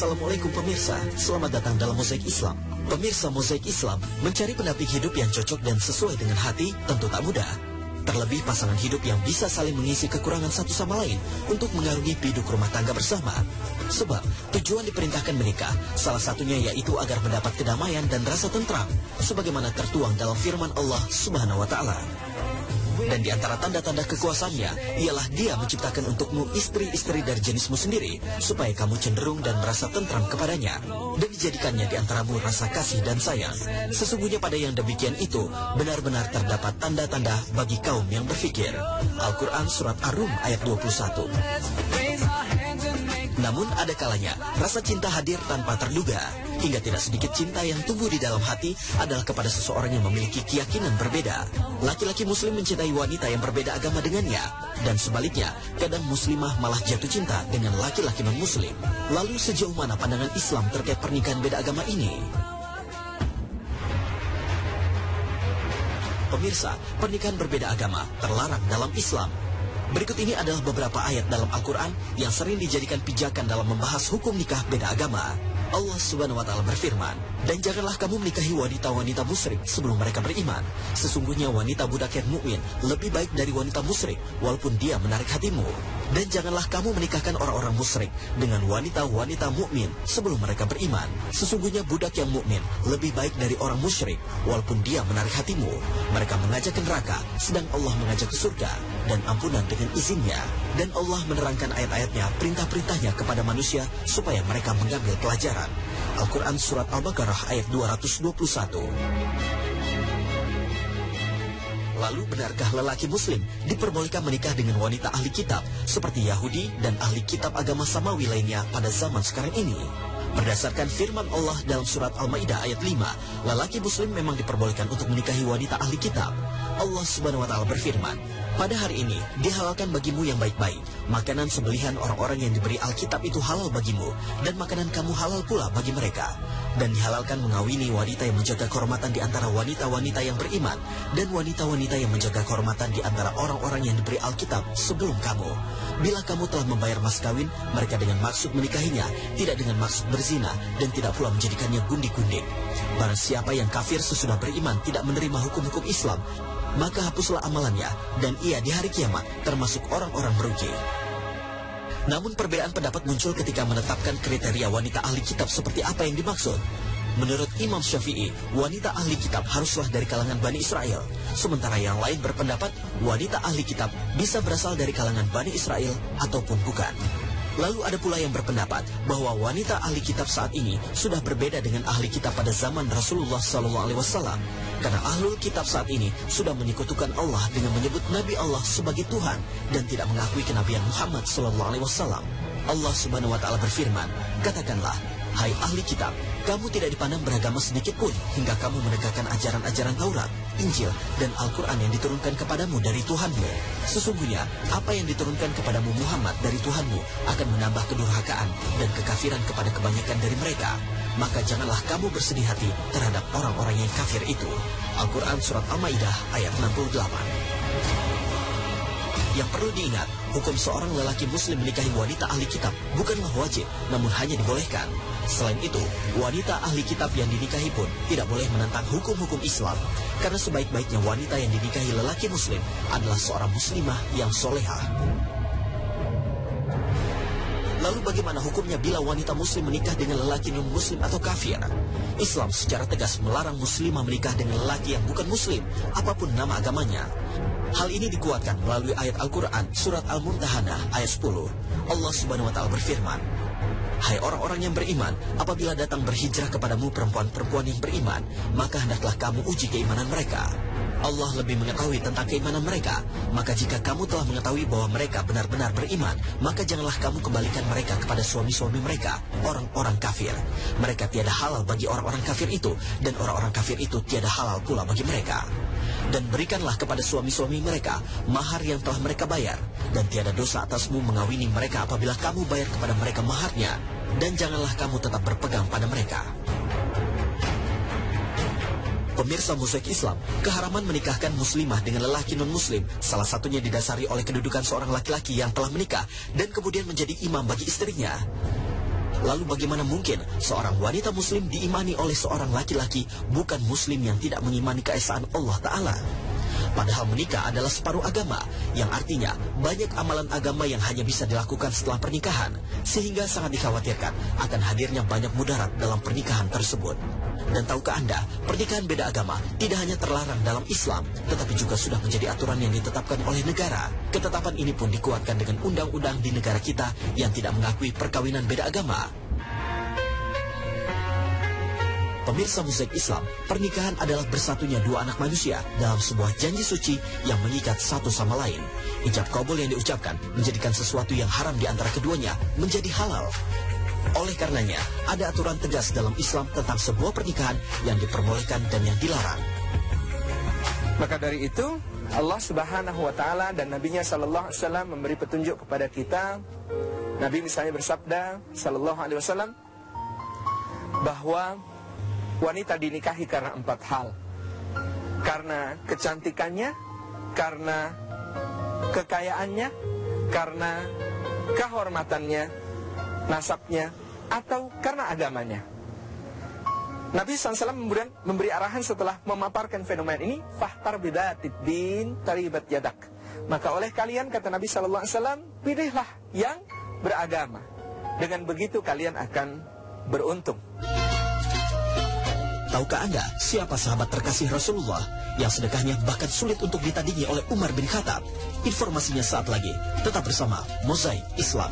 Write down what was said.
Assalamualaikum pemirsa, selamat datang dalam Mozaik Islam. Pemirsa, Mozaik Islam mencari pendamping hidup yang cocok dan sesuai dengan hati tentu tak mudah. Terlebih pasangan hidup yang bisa saling mengisi kekurangan satu sama lain untuk mengarungi biduk rumah tangga bersama. Sebab tujuan diperintahkan menikah, salah satunya yaitu agar mendapat kedamaian dan rasa tentram, sebagaimana tertuang dalam firman Allah Subhanahu wa Ta'ala. Dan di antara tanda-tanda kekuasaannya ialah Dia menciptakan untukmu istri-istri dari jenismu sendiri, supaya kamu cenderung dan merasa tentram kepadanya, dan dijadikannya di antaramu rasa kasih dan sayang. Sesungguhnya pada yang demikian itu benar-benar terdapat tanda-tanda bagi kaum yang berfikir. Al-Quran Surat Ar-Rum ayat 21. Namun ada kalanya rasa cinta hadir tanpa terduga, hingga tidak sedikit cinta yang tumbuh di dalam hati adalah kepada seseorang yang memiliki keyakinan berbeda. Laki-laki muslim mencintai wanita yang berbeda agama dengannya, dan sebaliknya, kadang muslimah malah jatuh cinta dengan laki-laki non-muslim. Lalu sejauh mana pandangan Islam terkait pernikahan beda agama ini? Pemirsa, pernikahan berbeda agama terlarang dalam Islam. Berikut ini adalah beberapa ayat dalam Al-Quran yang sering dijadikan pijakan dalam membahas hukum nikah beda agama. Allah Subhanahu wa Ta'ala berfirman, "Dan janganlah kamu menikahi wanita-wanita musyrik sebelum mereka beriman. Sesungguhnya wanita budak yang mukmin lebih baik dari wanita musyrik, walaupun dia menarik hatimu. Dan janganlah kamu menikahkan orang-orang musyrik dengan wanita-wanita mukmin sebelum mereka beriman. Sesungguhnya budak yang mukmin lebih baik dari orang musyrik, walaupun dia menarik hatimu. Mereka mengajak ke neraka, sedang Allah mengajak ke surga, dan ampunan dengan izinnya." Dan Allah menerangkan ayat-ayatnya, perintah-perintahnya kepada manusia supaya mereka mengambil pelajaran. Al-Quran Surat Al-Baqarah ayat 221. Lalu benarkah lelaki muslim diperbolehkan menikah dengan wanita ahli kitab seperti Yahudi dan ahli kitab agama samawi lainnya pada zaman sekarang ini? Berdasarkan firman Allah dalam surat Al-Maidah ayat 5, lelaki muslim memang diperbolehkan untuk menikahi wanita ahli kitab. Allah Subhanahu wa Ta'ala berfirman, "Pada hari ini dihalalkan bagimu yang baik-baik. Makanan sembelihan orang-orang yang diberi Alkitab itu halal bagimu, dan makanan kamu halal pula bagi mereka. Dan dihalalkan mengawini wanita yang menjaga kehormatan di antara wanita-wanita yang beriman, dan wanita-wanita yang menjaga kehormatan di antara orang-orang yang diberi Alkitab sebelum kamu. Bila kamu telah membayar mas kawin mereka dengan maksud menikahinya, tidak dengan maksud berzina, dan tidak pula menjadikannya gundik-gundik. Barang siapa yang kafir sesudah beriman tidak menerima hukum-hukum Islam, maka hapuslah amalannya, dan ia di hari kiamat termasuk orang-orang merugi." Namun perbedaan pendapat muncul ketika menetapkan kriteria wanita ahli kitab seperti apa yang dimaksud. Menurut Imam Syafi'i, wanita ahli kitab haruslah dari kalangan Bani Israel. Sementara yang lain berpendapat wanita ahli kitab bisa berasal dari kalangan Bani Israel ataupun bukan. Lalu ada pula yang berpendapat bahwa wanita ahli kitab saat ini sudah berbeda dengan ahli kitab pada zaman Rasulullah SAW. Karena ahlul kitab saat ini sudah menyekutukan Allah dengan menyebut Nabi Allah sebagai Tuhan dan tidak mengakui kenabian Muhammad SAW. Allah Subhanahu wa Ta'ala berfirman, "Katakanlah, hai ahli kitab, kamu tidak dipandang beragama sedikit pun hingga kamu menegakkan ajaran-ajaran Taurat, Injil, dan Al-Quran yang diturunkan kepadamu dari Tuhanmu. Sesungguhnya, apa yang diturunkan kepadamu Muhammad dari Tuhanmu akan menambah kedurhakaan dan kekafiran kepada kebanyakan dari mereka. Maka janganlah kamu bersedih hati terhadap orang-orang yang kafir itu." Al-Quran Surat Al-Maidah ayat 68. Yang perlu diingat, hukum seorang lelaki muslim menikahi wanita ahli kitab bukanlah wajib, namun hanya dibolehkan. Selain itu, wanita ahli kitab yang dinikahi pun tidak boleh menentang hukum-hukum Islam, karena sebaik-baiknya wanita yang dinikahi lelaki muslim adalah seorang muslimah yang solehah. Lalu bagaimana hukumnya bila wanita muslim menikah dengan lelaki non-muslim atau kafir? Islam secara tegas melarang muslimah menikah dengan lelaki yang bukan muslim, apapun nama agamanya. Hal ini dikuatkan melalui ayat Al-Quran Surat Al-Mumtahanah ayat 10. Allah Subhanahu wa Ta'ala berfirman, "Hai orang-orang yang beriman, apabila datang berhijrah kepadamu perempuan-perempuan yang beriman, maka hendaklah kamu uji keimanan mereka. Allah lebih mengetahui tentang keimanan mereka. Maka jika kamu telah mengetahui bahwa mereka benar-benar beriman, maka janganlah kamu kembalikan mereka kepada suami-suami mereka, orang-orang kafir. Mereka tiada halal bagi orang-orang kafir itu, dan orang-orang kafir itu tiada halal pula bagi mereka. Dan berikanlah kepada suami-suami mereka mahar yang telah mereka bayar, dan tiada dosa atasmu mengawini mereka apabila kamu bayar kepada mereka maharnya, dan janganlah kamu tetap berpegang pada mereka." Pemirsa Mozaik Islam, keharaman menikahkan muslimah dengan lelaki non-muslim salah satunya didasari oleh kedudukan seorang laki-laki yang telah menikah dan kemudian menjadi imam bagi istrinya. Lalu bagaimana mungkin seorang wanita muslim diimani oleh seorang laki-laki bukan muslim yang tidak mengimani keesaan Allah Ta'ala? Padahal menikah adalah separuh agama, yang artinya banyak amalan agama yang hanya bisa dilakukan setelah pernikahan, sehingga sangat dikhawatirkan akan hadirnya banyak mudarat dalam pernikahan tersebut. Dan tahukah Anda, pernikahan beda agama tidak hanya terlarang dalam Islam, tetapi juga sudah menjadi aturan yang ditetapkan oleh negara. Ketetapan ini pun dikuatkan dengan undang-undang di negara kita yang tidak mengakui perkawinan beda agama. Pemirsa Mozaik Islam, pernikahan adalah bersatunya dua anak manusia dalam sebuah janji suci yang mengikat satu sama lain. Ijab kabul yang diucapkan menjadikan sesuatu yang haram di antara keduanya menjadi halal. Oleh karenanya, ada aturan tegas dalam Islam tentang sebuah pernikahan yang diperbolehkan dan yang dilarang. Maka dari itu, Allah Subhanahu wa Ta'ala dan Nabi-Nya Sallallahu Alaihi Wasallam memberi petunjuk kepada kita. Nabi misalnya bersabda Sallallahu Alaihi Wasallam bahwa wanita dinikahi karena 4 hal. Karena kecantikannya, karena kekayaannya, karena kehormatannya, nasabnya, atau karena agamanya. Nabi SAW kemudian memberi arahan setelah memaparkan fenomena ini, fahtar bidatid din taribat yadak. Maka oleh kalian, kata Nabi SAW, pilihlah yang beragama. Dengan begitu kalian akan beruntung. Tahukah Anda siapa sahabat terkasih Rasulullah yang sedekahnya bahkan sulit untuk ditandingi oleh Umar bin Khattab? Informasinya saat lagi. Tetap bersama Mozaik Islam.